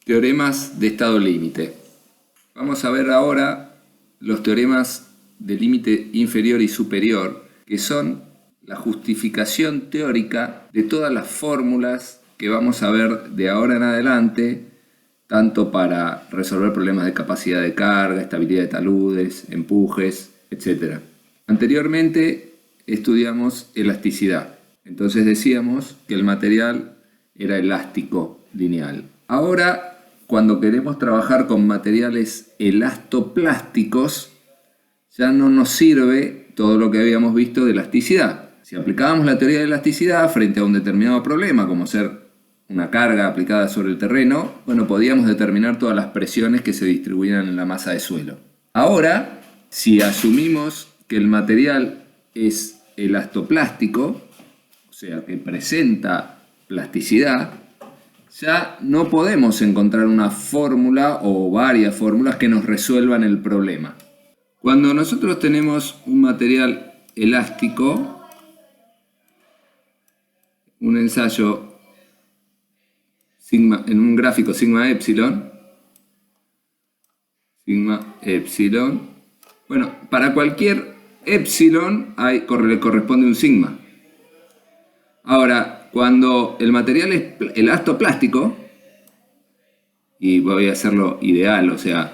Teoremas de estado límite. Vamos a ver ahora los teoremas de límite inferior y superior, que son la justificación teórica de todas las fórmulas que vamos a ver de ahora en adelante, tanto para resolver problemas de capacidad de carga, estabilidad de taludes, empujes, etc. Anteriormente estudiamos elasticidad. Entonces decíamos que el material era elástico lineal. Ahora, cuando queremos trabajar con materiales elastoplásticos, ya no nos sirve todo lo que habíamos visto de elasticidad. Si aplicábamos la teoría de elasticidad frente a un determinado problema, como ser una carga aplicada sobre el terreno, podíamos determinar todas las presiones que se distribuían en la masa de suelo. Ahora, si asumimos que el material es elastoplástico, o sea, que presenta plasticidad, ya no podemos encontrar una fórmula o varias fórmulas que nos resuelvan el problema. Cuando nosotros tenemos un material elástico, un ensayo en un gráfico sigma epsilon, para cualquier epsilon le corresponde un sigma. Ahora, cuando el material es elastoplástico, y voy a hacerlo ideal, o sea,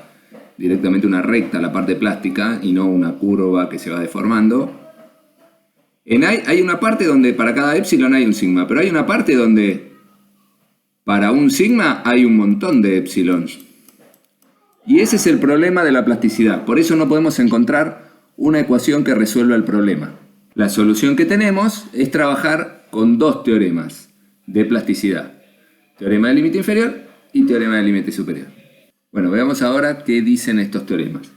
directamente una recta la parte plástica y no una curva que se va deformando, hay una parte donde para cada epsilon hay un sigma, pero hay una parte donde para un sigma hay un montón de epsilons. Y ese es el problema de la plasticidad. Por eso no podemos encontrar una ecuación que resuelva el problema. La solución que tenemos es trabajar con dos teoremas de plasticidad. Teorema del límite inferior y teorema del límite superior. Bueno, veamos ahora qué dicen estos teoremas.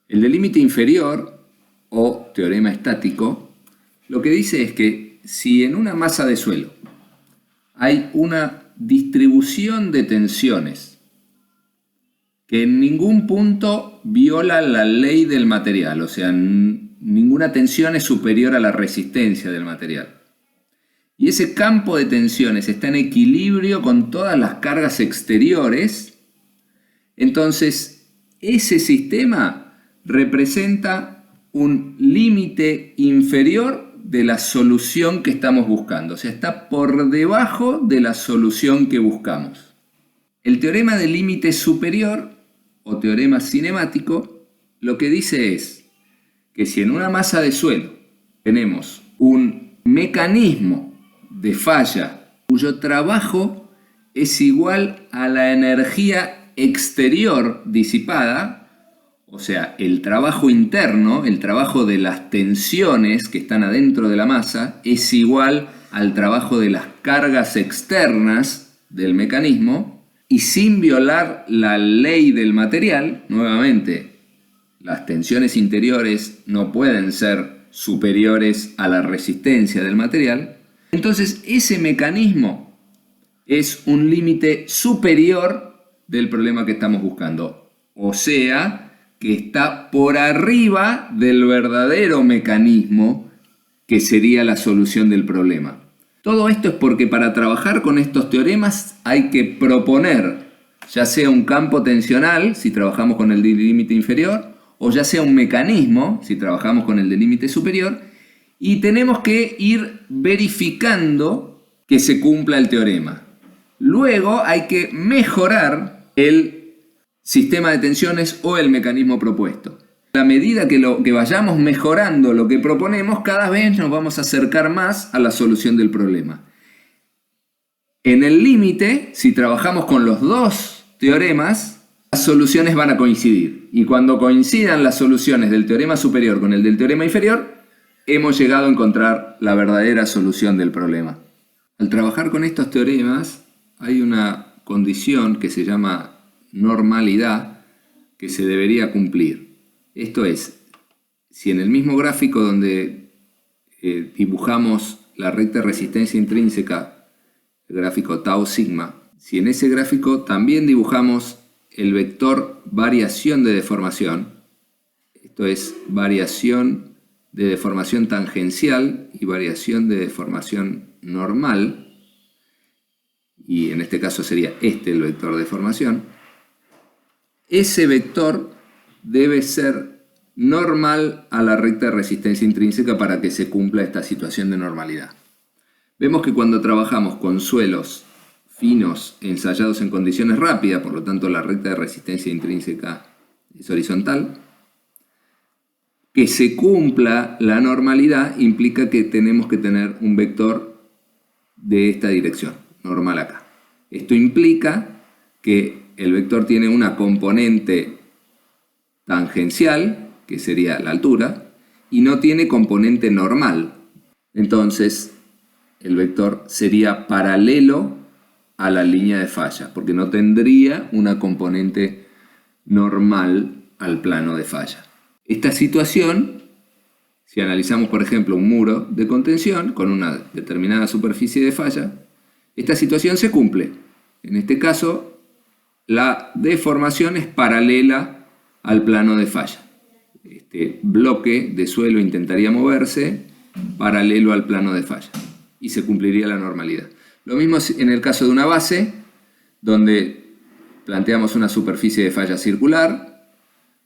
El del límite inferior, o teorema estático, lo que dice es que si en una masa de suelo hay una distribución de tensiones que en ningún punto viola la ley del material, o sea, ninguna tensión es superior a la resistencia del material, y ese campo de tensiones está en equilibrio con todas las cargas exteriores, entonces ese sistema representa un límite inferior de la solución que estamos buscando, o sea, está por debajo de la solución que buscamos. El teorema del límite superior, o teorema cinemático, lo que dice es que si en una masa de suelo tenemos un mecanismo de falla cuyo trabajo es igual a la energía exterior disipada, o sea, el trabajo interno, el trabajo de las tensiones que están adentro de la masa, es igual al trabajo de las cargas externas del mecanismo, y sin violar la ley del material, nuevamente, las tensiones interiores no pueden ser superiores a la resistencia del material, entonces ese mecanismo es un límite superior del problema que estamos buscando, o sea, que está por arriba del verdadero mecanismo que sería la solución del problema. Todo esto es porque para trabajar con estos teoremas hay que proponer ya sea un campo tensional, si trabajamos con el del límite inferior, o ya sea un mecanismo, si trabajamos con el del límite superior, y tenemos que ir verificando que se cumpla el teorema. Luego hay que mejorar el sistema de tensiones o el mecanismo propuesto. A medida que vayamos mejorando lo que proponemos, cada vez nos vamos a acercar más a la solución del problema. En el límite, si trabajamos con los dos teoremas, las soluciones van a coincidir. Y cuando coincidan las soluciones del teorema superior con el del teorema inferior, hemos llegado a encontrar la verdadera solución del problema. Al trabajar con estos teoremas, hay una condición que se llama normalidad que se debería cumplir. Esto es, si en el mismo gráfico donde dibujamos la recta de resistencia intrínseca, el gráfico tau sigma, si en ese gráfico también dibujamos el vector variación de deformación, esto es variación de deformación tangencial y variación de deformación normal, y en este caso sería el vector de deformación, ese vector debe ser normal a la recta de resistencia intrínseca para que se cumpla esta situación de normalidad. Vemos que cuando trabajamos con suelos finos ensayados en condiciones rápidas, por lo tanto la recta de resistencia intrínseca es horizontal, que se cumpla la normalidad implica que tenemos que tener un vector de esta dirección, normal acá. Esto implica que el vector tiene una componente tangencial, que sería la altura, y no tiene componente normal. Entonces, el vector sería paralelo a la línea de falla, porque no tendría una componente normal al plano de falla. Esta situación, si analizamos por ejemplo un muro de contención con una determinada superficie de falla, esta situación se cumple. En este caso, la deformación es paralela al plano de falla. Este bloque de suelo intentaría moverse paralelo al plano de falla y se cumpliría la normalidad. Lo mismo en el caso de una base, donde planteamos una superficie de falla circular.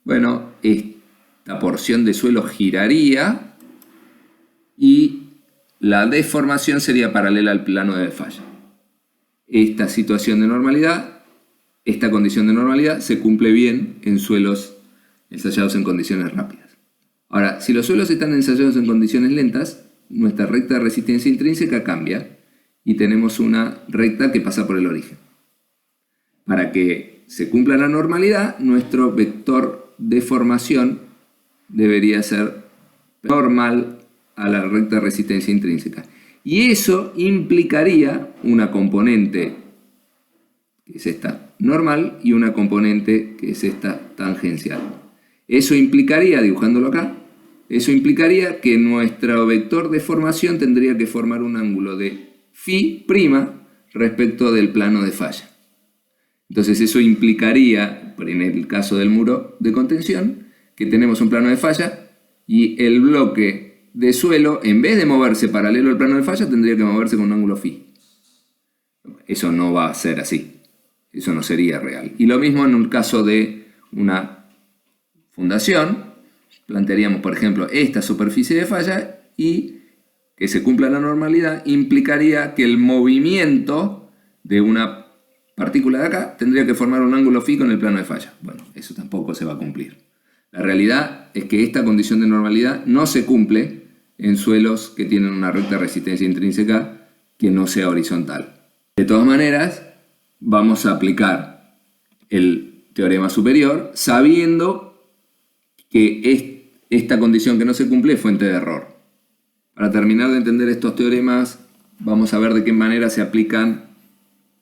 Bueno, esta porción de suelo giraría y la deformación sería paralela al plano de falla. Esta situación de normalidad, esta condición de normalidad se cumple bien en suelos ensayados en condiciones rápidas. Ahora, si los suelos están ensayados en condiciones lentas, nuestra recta de resistencia intrínseca cambia y tenemos una recta que pasa por el origen. Para que se cumpla la normalidad, nuestro vector de formación debería ser normal a la recta de resistencia intrínseca. Y eso implicaría una componente que es esta normal y una componente que es esta tangencial. Eso implicaría, dibujándolo acá, eso implicaría que nuestro vector de formación tendría que formar un ángulo de φ' respecto del plano de falla. Entonces eso implicaría, en el caso del muro de contención, que tenemos un plano de falla y el bloque de suelo, en vez de moverse paralelo al plano de falla, tendría que moverse con un ángulo φ. Eso no va a ser así. Eso no sería real. Y lo mismo en un caso de una fundación. Plantearíamos, por ejemplo, esta superficie de falla y que se cumpla la normalidad implicaría que el movimiento de una partícula de acá tendría que formar un ángulo φ con el plano de falla. Bueno, eso tampoco se va a cumplir. La realidad es que esta condición de normalidad no se cumple en suelos que tienen una recta resistencia intrínseca que no sea horizontal. De todas maneras, vamos a aplicar el teorema superior sabiendo que esta condición que no se cumple es fuente de error. Para terminar de entender estos teoremas, vamos a ver de qué manera se aplican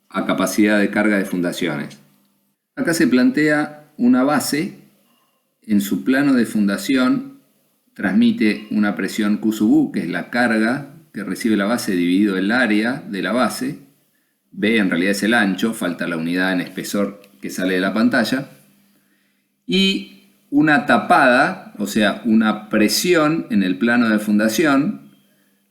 a capacidad de carga de fundaciones. Acá se plantea una base, en su plano de fundación transmite una presión Q sub U, que es la carga que recibe la base dividido el área de la base. B en realidad es el ancho, falta la unidad en espesor que sale de la pantalla. Y una tapada, o sea, una presión en el plano de fundación,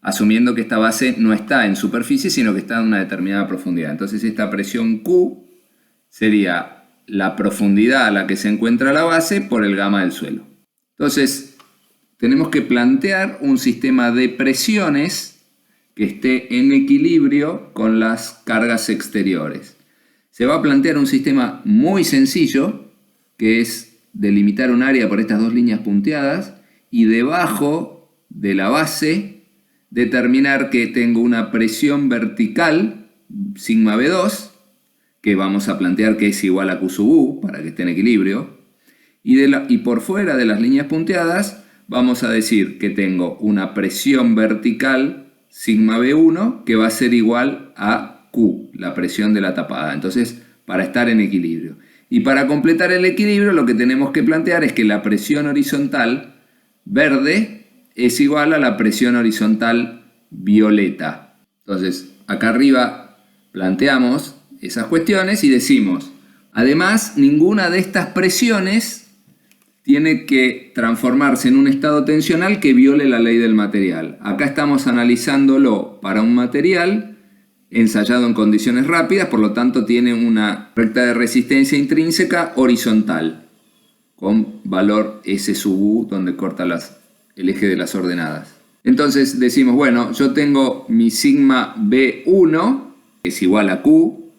asumiendo que esta base no está en superficie, sino que está en una determinada profundidad. Entonces esta presión Q sería la profundidad a la que se encuentra la base por el gamma del suelo. Entonces tenemos que plantear un sistema de presiones que esté en equilibrio con las cargas exteriores. Se va a plantear un sistema muy sencillo, que es delimitar un área por estas dos líneas punteadas y debajo de la base determinar que tengo una presión vertical sigma B2, que vamos a plantear que es igual a Q sub U para que esté en equilibrio, y por fuera de las líneas punteadas vamos a decir que tengo una presión vertical sigma B1 que va a ser igual a Q, la presión de la tapada. Entonces, para estar en equilibrio. Y para completar el equilibrio lo que tenemos que plantear es que la presión horizontal verde es igual a la presión horizontal violeta. Entonces, acá arriba planteamos esas cuestiones y decimos, además, ninguna de estas presiones tiene que transformarse en un estado tensional que viole la ley del material. Acá estamos analizándolo para un material ensayado en condiciones rápidas, por lo tanto tiene una recta de resistencia intrínseca horizontal, con valor S sub U, donde corta el eje de las ordenadas. Entonces decimos, bueno, yo tengo mi sigma B1, que es igual a Q,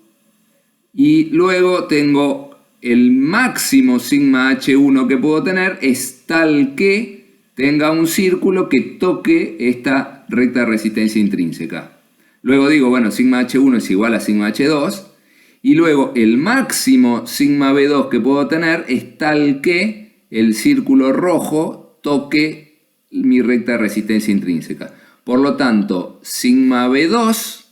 y luego tengo el máximo sigma H1 que puedo tener, es tal que tenga un círculo que toque esta recta de resistencia intrínseca. Luego digo, bueno, sigma H1 es igual a sigma H2, y luego el máximo sigma B2 que puedo tener es tal que el círculo rojo toque mi recta de resistencia intrínseca. Por lo tanto, sigma B2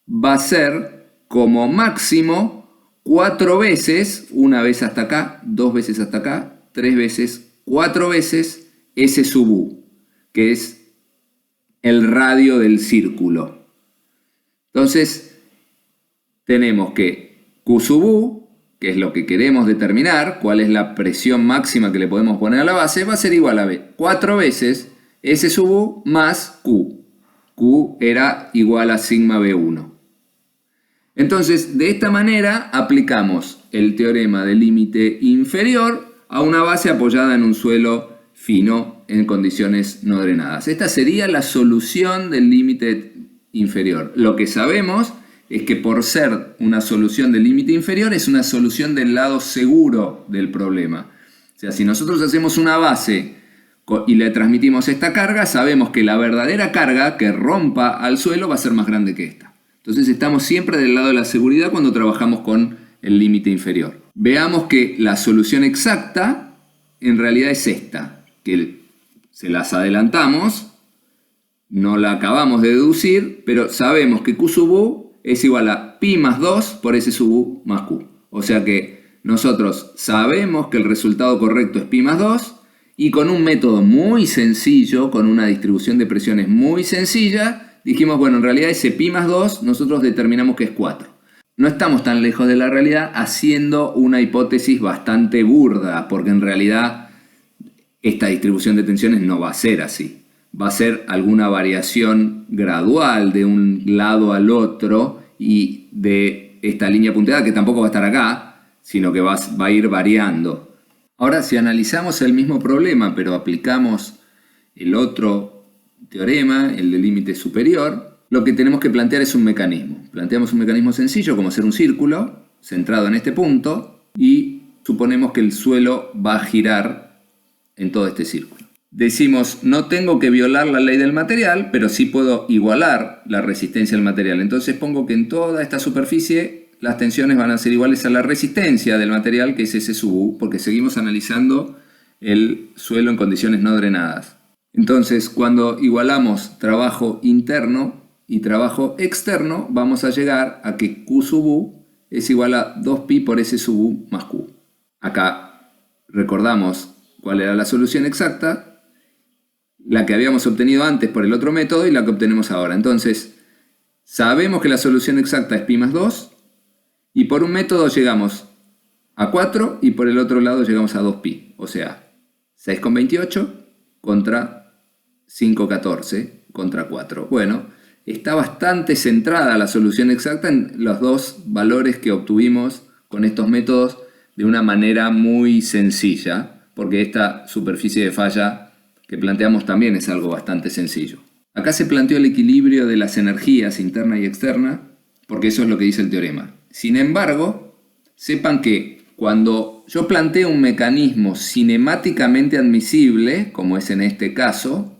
va a ser como máximo 4 veces, una vez hasta acá, 2 veces hasta acá, 3 veces, 4 veces S sub U, que es el radio del círculo. Entonces, tenemos que Q sub U, que es lo que queremos determinar, cuál es la presión máxima que le podemos poner a la base, va a ser igual a B. 4 veces S sub U más Q. Q era igual a sigma B1. Entonces, de esta manera aplicamos el teorema del límite inferior a una base apoyada en un suelo fino en condiciones no drenadas. Esta sería la solución del límite inferior. Lo que sabemos es que por ser una solución del límite inferior es una solución del lado seguro del problema. O sea, si nosotros hacemos una base y le transmitimos esta carga, sabemos que la verdadera carga que rompa al suelo va a ser más grande que esta. Entonces estamos siempre del lado de la seguridad cuando trabajamos con el límite inferior. Veamos que la solución exacta en realidad es esta, que se las adelantamos, no la acabamos de deducir, pero sabemos que Q sub U es igual a pi más 2 por S sub U más Q. O sea que nosotros sabemos que el resultado correcto es pi más 2 y con un método muy sencillo, con una distribución de presiones muy sencilla, dijimos, bueno, en realidad ese pi más 2 nosotros determinamos que es 4. No estamos tan lejos de la realidad haciendo una hipótesis bastante burda, porque en realidad esta distribución de tensiones no va a ser así. Va a ser alguna variación gradual de un lado al otro y de esta línea punteada que tampoco va a estar acá, sino que va a ir variando. Ahora, si analizamos el mismo problema, pero aplicamos el otro teorema, el del límite superior, lo que tenemos que plantear es un mecanismo. Planteamos un mecanismo sencillo, como hacer un círculo centrado en este punto, y suponemos que el suelo va a girar en todo este círculo. Decimos, no tengo que violar la ley del material, pero sí puedo igualar la resistencia del material. Entonces pongo que en toda esta superficie las tensiones van a ser iguales a la resistencia del material, que es S sub U, porque seguimos analizando el suelo en condiciones no drenadas. Entonces, cuando igualamos trabajo interno y trabajo externo, vamos a llegar a que Q sub U es igual a 2pi por S sub U más Q. Acá recordamos cuál era la solución exacta, la que habíamos obtenido antes por el otro método y la que obtenemos ahora. Entonces, sabemos que la solución exacta es pi más 2 y por un método llegamos a 4 y por el otro lado llegamos a 2pi. O sea, 6,28 contra 5,14 contra 4. Bueno, está bastante centrada la solución exacta en los dos valores que obtuvimos con estos métodos de una manera muy sencilla, porque esta superficie de falla que planteamos también es algo bastante sencillo. Acá se planteó el equilibrio de las energías interna y externa, porque eso es lo que dice el teorema. Sin embargo, sepan que cuando yo planteo un mecanismo cinemáticamente admisible, como es en este caso,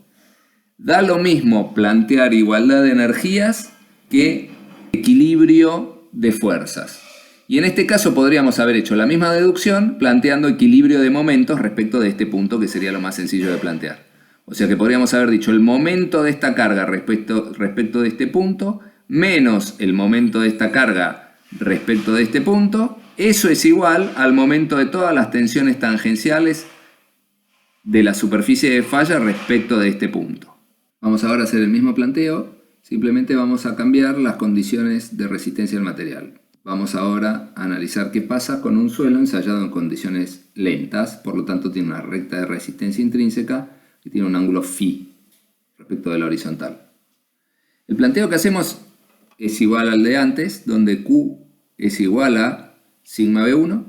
da lo mismo plantear igualdad de energías que equilibrio de fuerzas. Y en este caso podríamos haber hecho la misma deducción planteando equilibrio de momentos respecto de este punto, que sería lo más sencillo de plantear. O sea que podríamos haber dicho el momento de esta carga respecto de este punto menos el momento de esta carga respecto de este punto. Eso es igual al momento de todas las tensiones tangenciales de la superficie de falla respecto de este punto. Vamos ahora a hacer el mismo planteo, simplemente vamos a cambiar las condiciones de resistencia del material. Vamos ahora a analizar qué pasa con un suelo ensayado en condiciones lentas, por lo tanto tiene una recta de resistencia intrínseca y tiene un ángulo φ respecto de la horizontal. El planteo que hacemos es igual al de antes, donde Q es igual a sigma B1,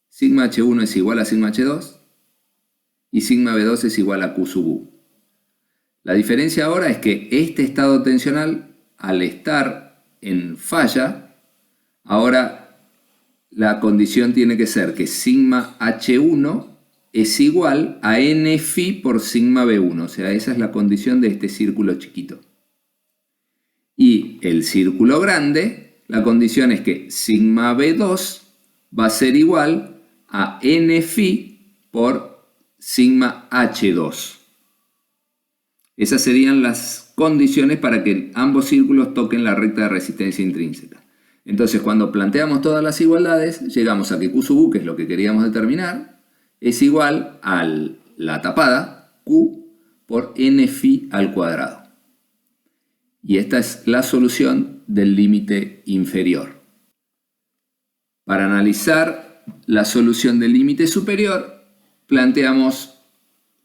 sigma H1 es igual a sigma H2 y sigma B2 es igual a Q sub U. La diferencia ahora es que este estado tensional, al estar en falla, ahora la condición tiene que ser que sigma H1 es igual a n phi por sigma B1, o sea, esa es la condición de este círculo chiquito. Y el círculo grande, la condición es que sigma B2 va a ser igual a n phi por sigma H2. Esas serían las condiciones para que ambos círculos toquen la recta de resistencia intrínseca. Entonces, cuando planteamos todas las igualdades, llegamos a que Q sub U, que es lo que queríamos determinar, es igual a la tapada, Q, por n phi al cuadrado. Y esta es la solución del límite inferior. Para analizar la solución del límite superior, planteamos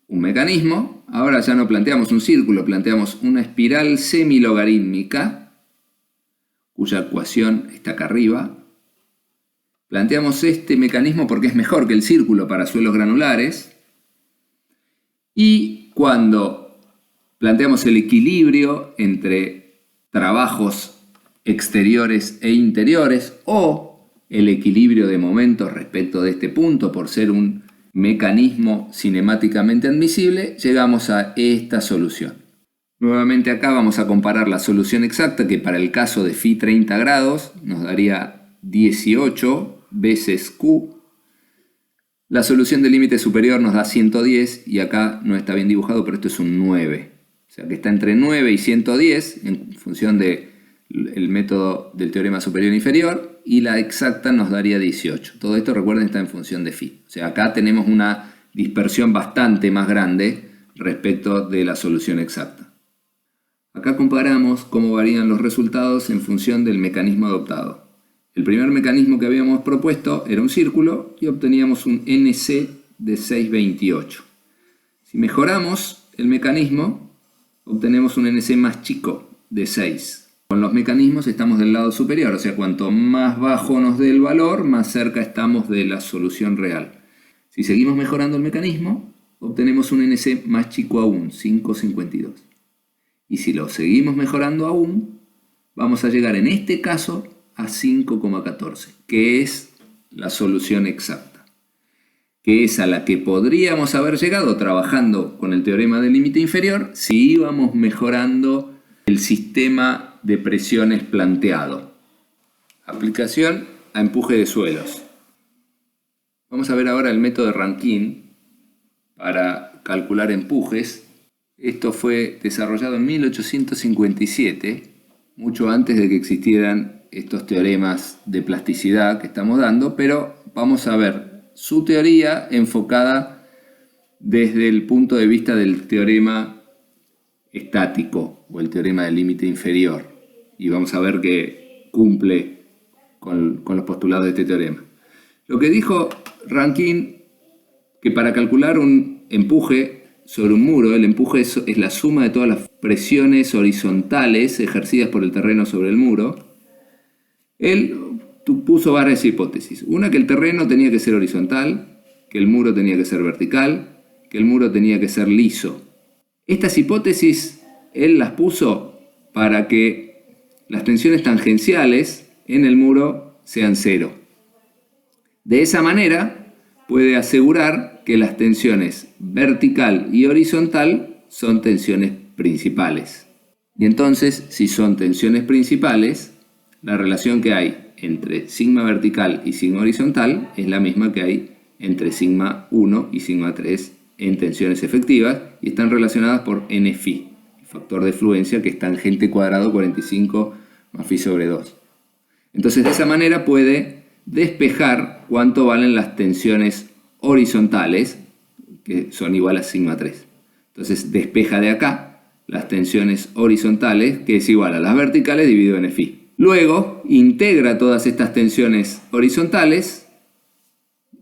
un mecanismo. Ahora ya no planteamos un círculo, planteamos una espiral semilogarítmica, cuya ecuación está acá arriba. Planteamos este mecanismo porque es mejor que el círculo para suelos granulares. Y cuando planteamos el equilibrio entre trabajos exteriores e interiores o el equilibrio de momentos respecto de este punto por ser un mecanismo cinemáticamente admisible, llegamos a esta solución. Nuevamente acá vamos a comparar la solución exacta, que para el caso de phi 30 grados nos daría 18 veces Q. La solución del límite superior nos da 110 y acá no está bien dibujado, pero esto es un 9. O sea que está entre 9 y 110 en función del método del teorema superior e inferior, y la exacta nos daría 18. Todo esto, recuerden, está en función de phi. O sea, acá tenemos una dispersión bastante más grande respecto de la solución exacta. Acá comparamos cómo varían los resultados en función del mecanismo adoptado. El primer mecanismo que habíamos propuesto era un círculo y obteníamos un NC de 628. Si mejoramos el mecanismo, obtenemos un NC más chico de 6. Con los mecanismos estamos del lado superior, o sea, cuanto más bajo nos dé el valor, más cerca estamos de la solución real. Si seguimos mejorando el mecanismo, obtenemos un NC más chico aún, 5,52. Y si lo seguimos mejorando aún, vamos a llegar en este caso a 5,14, que es la solución exacta, que es a la que podríamos haber llegado trabajando con el teorema del límite inferior si íbamos mejorando el sistema de presiones planteado. Aplicación a empuje de suelos. Vamos a ver ahora el método de Rankine para calcular empujes. Esto fue desarrollado en 1857, mucho antes de que existieran estos teoremas de plasticidad que estamos dando, pero vamos a ver su teoría enfocada desde el punto de vista del teorema estático o el teorema del límite inferior, y vamos a ver que cumple con los postulados de este teorema. Lo que dijo Rankine, que para calcular un empuje sobre un muro, el empuje es la suma de todas las presiones horizontales ejercidas por el terreno sobre el muro. Él puso varias hipótesis. Una, que el terreno tenía que ser horizontal, que el muro tenía que ser vertical, que el muro tenía que ser liso. Estas hipótesis él las puso para que las tensiones tangenciales en el muro sean cero. De esa manera puede asegurar que las tensiones vertical y horizontal son tensiones principales. Y entonces, si son tensiones principales, la relación que hay entre sigma vertical y sigma horizontal es la misma que hay entre sigma 1 y sigma 3 en tensiones efectivas, y están relacionadas por n phi, el factor de fluencia, que es tangente cuadrado 45 más phi sobre 2. Entonces, de esa manera puede despejar cuánto valen las tensiones horizontales, que son iguales a sigma 3. Entonces despeja de acá las tensiones horizontales, que es igual a las verticales dividido en phi. Luego integra todas estas tensiones horizontales,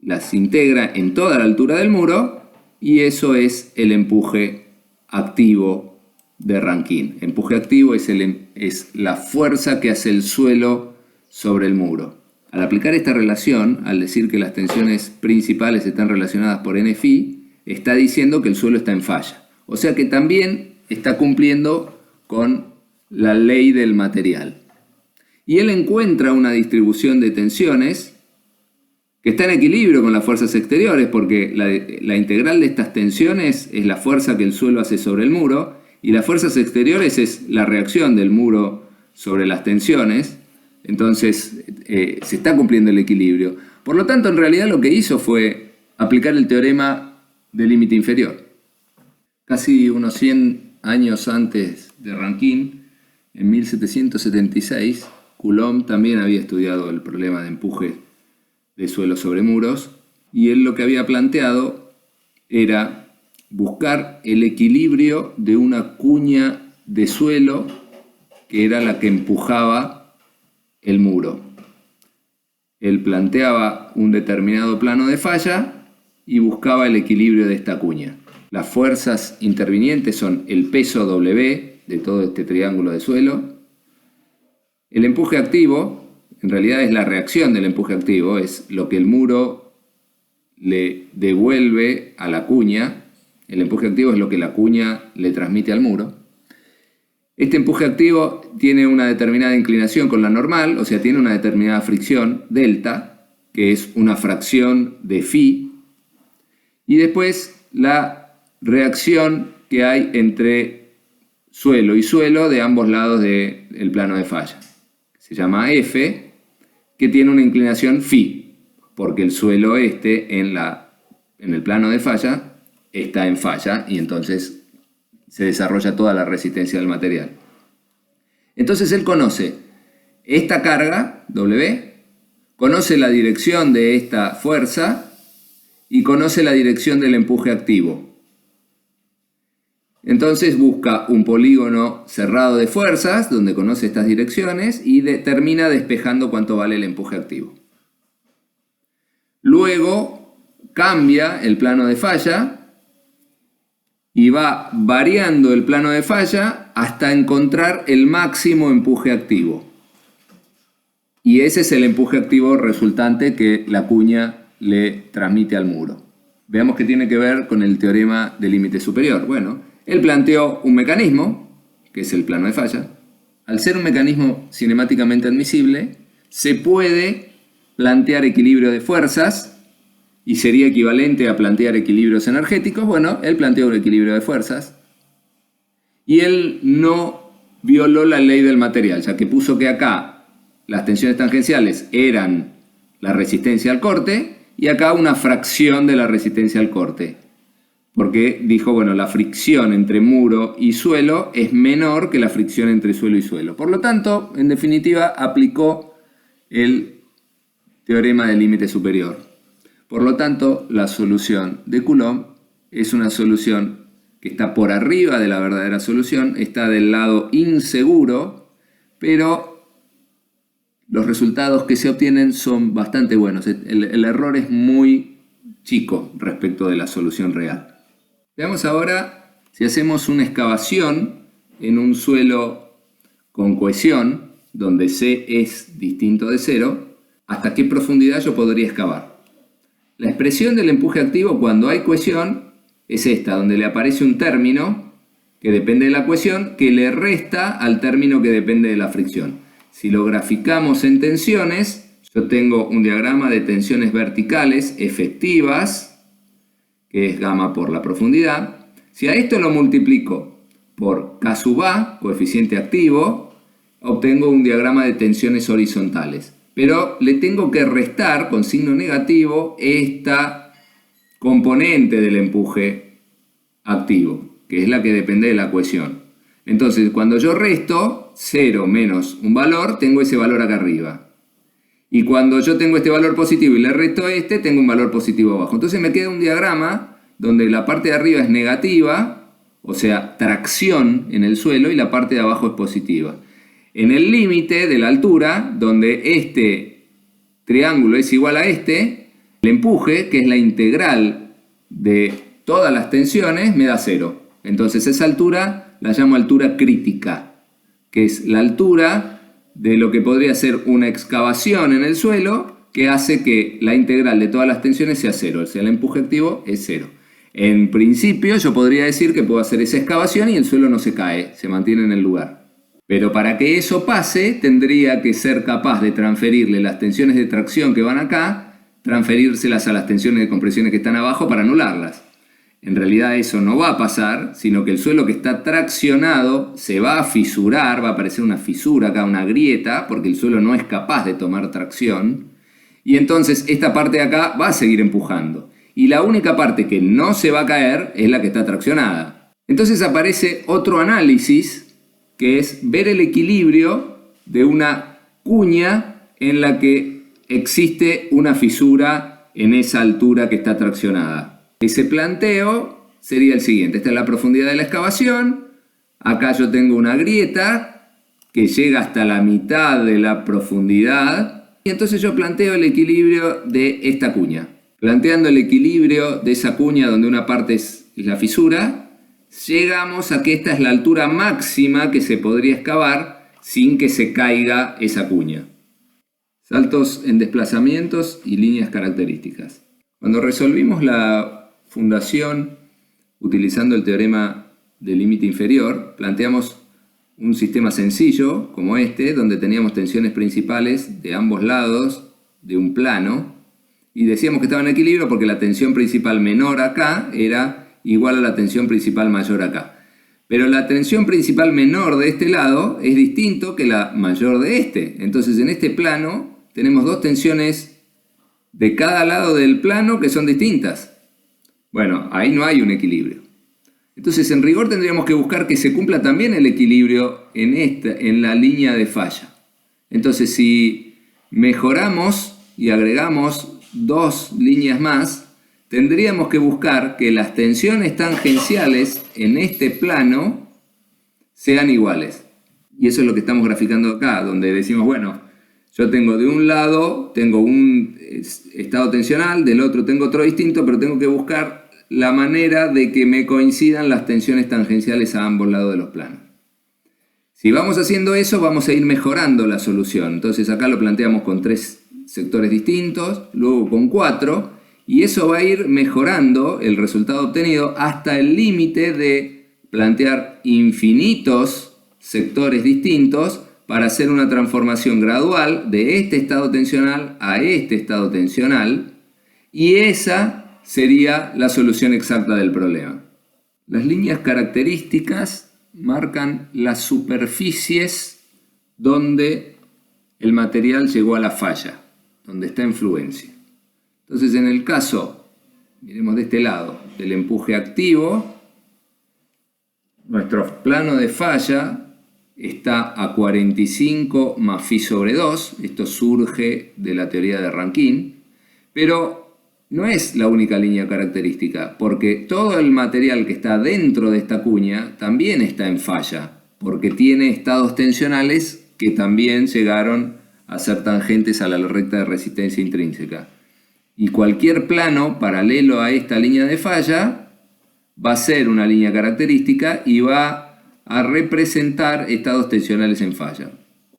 las integra en toda la altura del muro, y eso es el empuje activo de Rankine. Empuje activo es la fuerza que hace el suelo sobre el muro. Al aplicar esta relación, al decir que las tensiones principales están relacionadas por NFi, está diciendo que el suelo está en falla. O sea que también está cumpliendo con la ley del material. Y él encuentra una distribución de tensiones que está en equilibrio con las fuerzas exteriores, porque la integral de estas tensiones es la fuerza que el suelo hace sobre el muro, y las fuerzas exteriores es la reacción del muro sobre las tensiones. Entonces se está cumpliendo el equilibrio. Por lo tanto, en realidad lo que hizo fue aplicar el teorema del límite inferior. Casi unos 100 años antes de Rankine, en 1776, Coulomb también había estudiado el problema de empuje de suelo sobre muros, y él lo que había planteado era buscar el equilibrio de una cuña de suelo que era la que empujaba el muro. Él planteaba un determinado plano de falla y buscaba el equilibrio de esta cuña. Las fuerzas intervinientes son el peso W de todo este triángulo de suelo. El empuje activo, en realidad es la reacción del empuje activo, es lo que el muro le devuelve a la cuña. El empuje activo es lo que la cuña le transmite al muro. Este empuje activo tiene una determinada inclinación con la normal, o sea, tiene una determinada fricción, delta, que es una fracción de phi. Y después la reacción que hay entre suelo y suelo de ambos lados del plano de falla. Se llama F, que tiene una inclinación phi, porque el suelo en el plano de falla está en falla y entonces se desarrolla toda la resistencia del material. Entonces él conoce esta carga, W, conoce la dirección de esta fuerza y conoce la dirección del empuje activo. Entonces busca un polígono cerrado de fuerzas donde conoce estas direcciones y termina despejando cuánto vale el empuje activo. Luego cambia el plano de falla y va variando el plano de falla hasta encontrar el máximo empuje activo. Y ese es el empuje activo resultante que la cuña le transmite al muro. Veamos qué tiene que ver con el teorema del límite superior. Bueno, él planteó un mecanismo, que es el plano de falla. Al ser un mecanismo cinemáticamente admisible, se puede plantear equilibrio de fuerzas y sería equivalente a plantear equilibrios energéticos. Bueno, él planteó un equilibrio de fuerzas y él no violó la ley del material, ya que puso que acá las tensiones tangenciales eran la resistencia al corte y acá una fracción de la resistencia al corte. Porque dijo, bueno, la fricción entre muro y suelo es menor que la fricción entre suelo y suelo. Por lo tanto, en definitiva, aplicó el teorema del límite superior. Por lo tanto, la solución de Coulomb es una solución que está por arriba de la verdadera solución, está del lado inseguro, pero los resultados que se obtienen son bastante buenos. El error es muy chico respecto de la solución real. Veamos ahora si hacemos una excavación en un suelo con cohesión, donde C es distinto de 0, ¿hasta qué profundidad yo podría excavar? La expresión del empuje activo cuando hay cohesión es esta, donde le aparece un término que depende de la cohesión que le resta al término que depende de la fricción. Si lo graficamos en tensiones, yo tengo un diagrama de tensiones verticales efectivas, que es gamma por la profundidad. Si a esto lo multiplico por K sub A, coeficiente activo, obtengo un diagrama de tensiones horizontales. Pero le tengo que restar con signo negativo esta componente del empuje activo, que es la que depende de la cohesión. Entonces, cuando yo resto 0 menos un valor, tengo ese valor acá arriba. Y cuando yo tengo este valor positivo y le resto este, tengo un valor positivo abajo. Entonces me queda un diagrama donde la parte de arriba es negativa, o sea, tracción en el suelo, y la parte de abajo es positiva. En el límite de la altura, donde este triángulo es igual a este, el empuje, que es la integral de todas las tensiones, me da 0. Entonces esa altura la llamo altura crítica, que es la altura de lo que podría ser una excavación en el suelo que hace que la integral de todas las tensiones sea cero, o sea, el empuje activo es cero. En principio yo podría decir que puedo hacer esa excavación y el suelo no se cae, se mantiene en el lugar. Pero para que eso pase tendría que ser capaz de transferirle las tensiones de tracción que van acá, transferírselas a las tensiones de compresión que están abajo para anularlas. En realidad eso no va a pasar, sino que el suelo que está traccionado se va a fisurar, va a aparecer una fisura acá, una grieta, porque el suelo no es capaz de tomar tracción. Y entonces esta parte de acá va a seguir empujando. Y la única parte que no se va a caer es la que está traccionada. Entonces aparece otro análisis, que es ver el equilibrio de una cuña en la que existe una fisura en esa altura que está traccionada. Ese planteo sería el siguiente. Esta es la profundidad de la excavación. Acá yo tengo una grieta que llega hasta la mitad de la profundidad. Y entonces yo planteo el equilibrio de esta cuña. Planteando el equilibrio de esa cuña donde una parte es la fisura, llegamos a que esta es la altura máxima que se podría excavar sin que se caiga esa cuña. Saltos en desplazamientos y líneas características. Cuando resolvimos la fundación utilizando el teorema del límite inferior, planteamos un sistema sencillo como este, donde teníamos tensiones principales de ambos lados de un plano y decíamos que estaba en equilibrio porque la tensión principal menor acá era igual a la tensión principal mayor acá. Pero la tensión principal menor de este lado es distinto que la mayor de este. Entonces en este plano tenemos dos tensiones de cada lado del plano que son distintas. Bueno, ahí no hay un equilibrio. Entonces, en rigor tendríamos que buscar que se cumpla también el equilibrio en la línea de falla. Entonces, si mejoramos y agregamos dos líneas más, tendríamos que buscar que las tensiones tangenciales en este plano sean iguales. Y eso es lo que estamos graficando acá, donde decimos, bueno, yo tengo de un lado, tengo un estado tensional, del otro tengo otro distinto, pero tengo que buscar la manera de que me coincidan las tensiones tangenciales a ambos lados de los planos. Si vamos haciendo eso, vamos a ir mejorando la solución. Entonces acá lo planteamos con 3 sectores distintos, luego con 4, y eso va a ir mejorando el resultado obtenido hasta el límite de plantear infinitos sectores distintos para hacer una transformación gradual de este estado tensional a este estado tensional, y esa sería la solución exacta del problema. Las líneas características marcan las superficies donde el material llegó a la falla, donde está en fluencia. Entonces, en el caso, miremos de este lado, del empuje activo, nuestro plano de falla está a 45 más phi sobre 2, esto surge de la teoría de Rankine, pero no es la única línea característica, porque todo el material que está dentro de esta cuña también está en falla, porque tiene estados tensionales que también llegaron a ser tangentes a la recta de resistencia intrínseca. Y cualquier plano paralelo a esta línea de falla va a ser una línea característica y va a representar estados tensionales en falla.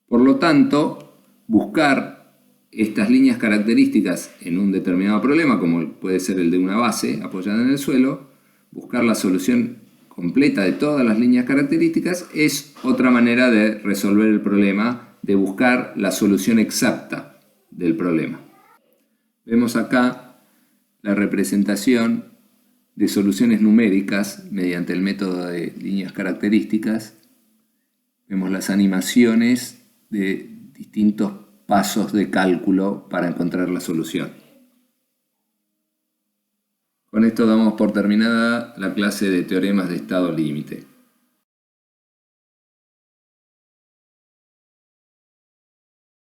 Por lo tanto, buscar estas líneas características en un determinado problema, como puede ser el de una base apoyada en el suelo, buscar la solución completa de todas las líneas características es otra manera de resolver el problema, de buscar la solución exacta del problema. Vemos acá la representación de soluciones numéricas mediante el método de líneas características. Vemos las animaciones de distintos pasos de cálculo para encontrar la solución. Con esto damos por terminada la clase de teoremas de estado límite.